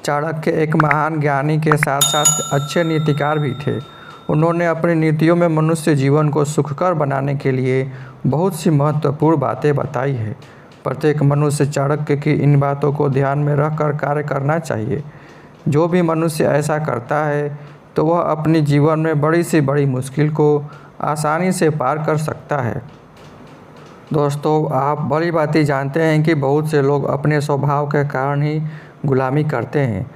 चाणक्य एक महान ज्ञानी के साथ साथ अच्छे नीतिकार भी थे। उन्होंने अपनी नीतियों में मनुष्य जीवन को सुखकर बनाने के लिए बहुत सी महत्वपूर्ण बातें बताई है। प्रत्येक मनुष्य चाणक्य की इन बातों को ध्यान में रखकर कार्य करना चाहिए। जो भी मनुष्य ऐसा करता है तो वह अपनी जीवन में बड़ी से बड़ी मुश्किल को आसानी से पार कर सकता है। दोस्तों, आप भली भांति जानते हैं कि बहुत से लोग अपने स्वभाव के कारण ही गुलामी करते हैं।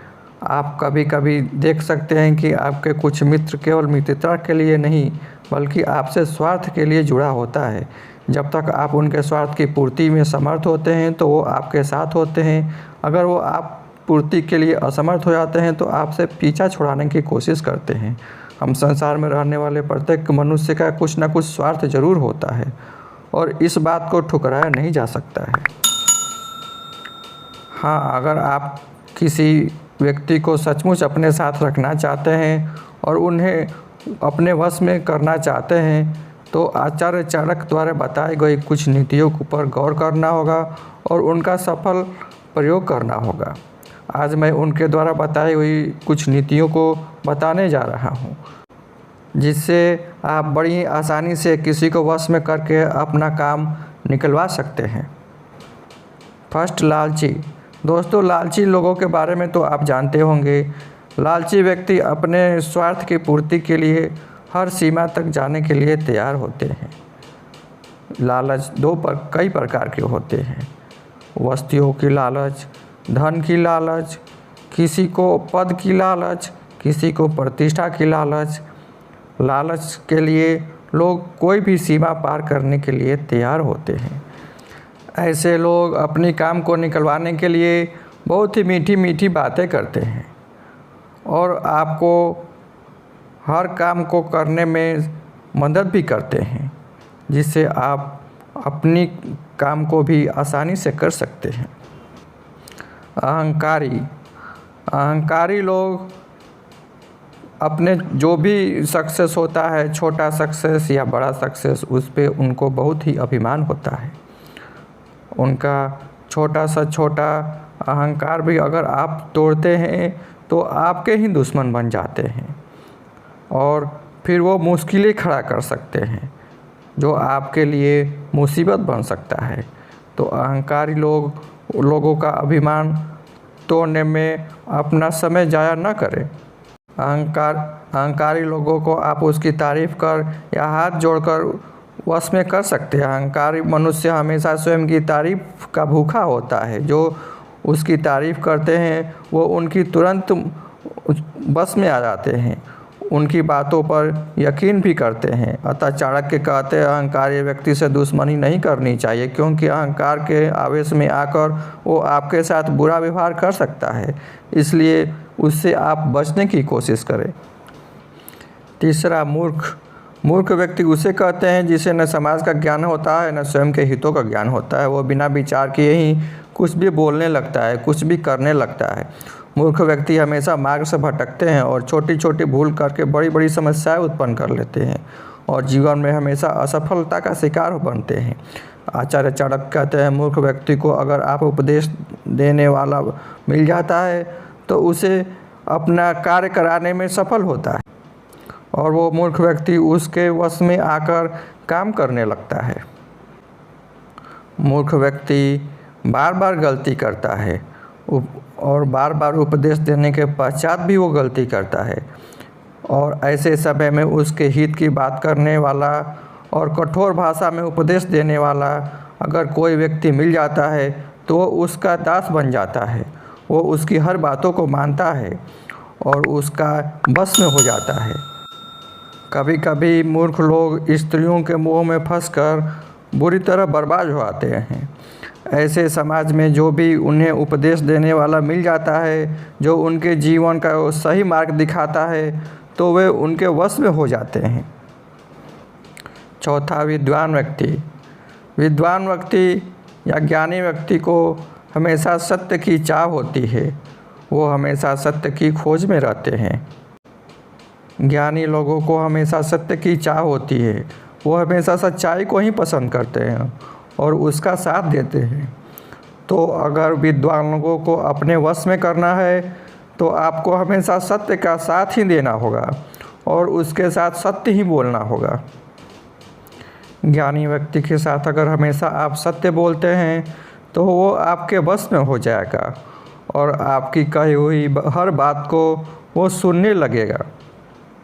आप कभी कभी देख सकते हैं कि आपके कुछ मित्र केवल मित्रता के लिए नहीं बल्कि आपसे स्वार्थ के लिए जुड़ा होता है। जब तक आप उनके स्वार्थ की पूर्ति में समर्थ होते हैं तो वो आपके साथ होते हैं। अगर वो आप पूर्ति के लिए असमर्थ हो जाते हैं तो आपसे पीछा छुड़ाने की कोशिश करते हैं। हम संसार में रहने वाले प्रत्येक मनुष्य का कुछ न कुछ स्वार्थ जरूर होता है और इस बात को ठुकराया नहीं जा सकता है। हाँ, अगर आप किसी व्यक्ति को सचमुच अपने साथ रखना चाहते हैं और उन्हें अपने वश में करना चाहते हैं तो आचार्य चाणक्य द्वारा बताई गई कुछ नीतियों पर गौर करना होगा और उनका सफल प्रयोग करना होगा। आज मैं उनके द्वारा बताई हुई कुछ नीतियों को बताने जा रहा हूँ, जिससे आप बड़ी आसानी से किसी को वश में करके अपना काम निकलवा सकते हैं। फर्स्ट, लालची। दोस्तों, लालची लोगों के बारे में तो आप जानते होंगे। लालची व्यक्ति अपने स्वार्थ की पूर्ति के लिए हर सीमा तक जाने के लिए तैयार होते हैं। लालच कई प्रकार के होते हैं। वस्तुओं की लालच, धन की लालच, किसी को पद की लालच, किसी को प्रतिष्ठा की लालच। लालच के लिए लोग कोई भी सीमा पार करने के लिए तैयार होते हैं। ऐसे लोग अपनी काम को निकलवाने के लिए बहुत ही मीठी मीठी बातें करते हैं और आपको हर काम को करने में मदद भी करते हैं, जिससे आप अपनी काम को भी आसानी से कर सकते हैं। अहंकारी लोग अपने जो भी सक्सेस होता है, छोटा सक्सेस या बड़ा सक्सेस, उस पे उनको बहुत ही अभिमान होता है। उनका छोटा सा छोटा अहंकार भी अगर आप तोड़ते हैं तो आपके ही दुश्मन बन जाते हैं और फिर वो मुश्किलें खड़ा कर सकते हैं जो आपके लिए मुसीबत बन सकता है। तो अहंकारी लोगों का अभिमान तोड़ने में अपना समय जाया न करें। अहंकारी लोगों को आप उसकी तारीफ़ कर या हाथ जोड़कर वश में कर सकते हैं। अहंकारी मनुष्य हमेशा स्वयं की तारीफ़ का भूखा होता है। जो उसकी तारीफ़ करते हैं वो उनकी तुरंत बस में आ जाते हैं, उनकी बातों पर यकीन भी करते हैं। अतः चाणक्य कहते हैं अहंकारी व्यक्ति से दुश्मनी नहीं करनी चाहिए, क्योंकि अहंकार के आवेश में आकर वो आपके साथ बुरा व्यवहार कर सकता है। इसलिए उससे आप बचने की कोशिश करें। तीसरा, मूर्ख व्यक्ति उसे कहते हैं जिसे न समाज का ज्ञान होता है न स्वयं के हितों का ज्ञान होता है। वो बिना विचार किए ही कुछ भी बोलने लगता है, कुछ भी करने लगता है। मूर्ख व्यक्ति हमेशा मार्ग से भटकते हैं और छोटी छोटी भूल करके बड़ी बड़ी समस्याएं उत्पन्न कर लेते हैं और जीवन में हमेशा असफलता का शिकार बनते हैं। आचार्य चाणक्य कहते हैं मूर्ख व्यक्ति को अगर आप उपदेश देने वाला मिल जाता है तो उसे अपना कार्य कराने में सफल होता है और वो मूर्ख व्यक्ति उसके वश में आकर काम करने लगता है। मूर्ख व्यक्ति बार बार गलती करता है और बार बार उपदेश देने के पश्चात भी वो गलती करता है और ऐसे समय में उसके हित की बात करने वाला और कठोर भाषा में उपदेश देने वाला अगर कोई व्यक्ति मिल जाता है तो वो उसका दास बन जाता है। वो उसकी हर बातों को मानता है और उसका बस में हो जाता है। कभी कभी मूर्ख लोग स्त्रियों के मोह में फंसकर बुरी तरह बर्बाद हो जाते हैं। ऐसे समाज में जो भी उन्हें उपदेश देने वाला मिल जाता है, जो उनके जीवन का सही मार्ग दिखाता है, तो वे उनके वश में हो जाते हैं। चौथा, विद्वान व्यक्ति या ज्ञानी व्यक्ति को हमेशा सत्य की चाह होती है। वो हमेशा सत्य की खोज में रहते हैं। ज्ञानी लोगों को हमेशा सत्य की चाह होती है। वो हमेशा सच्चाई को ही पसंद करते हैं और उसका साथ देते हैं। तो अगर विद्वान लोगों को अपने वश में करना है तो आपको हमेशा सत्य का साथ ही देना होगा और उसके साथ सत्य ही बोलना होगा। ज्ञानी व्यक्ति के साथ अगर हमेशा आप सत्य बोलते हैं तो वो आपके बस में हो जाएगा और आपकी कही हुई हर बात को वो सुनने लगेगा।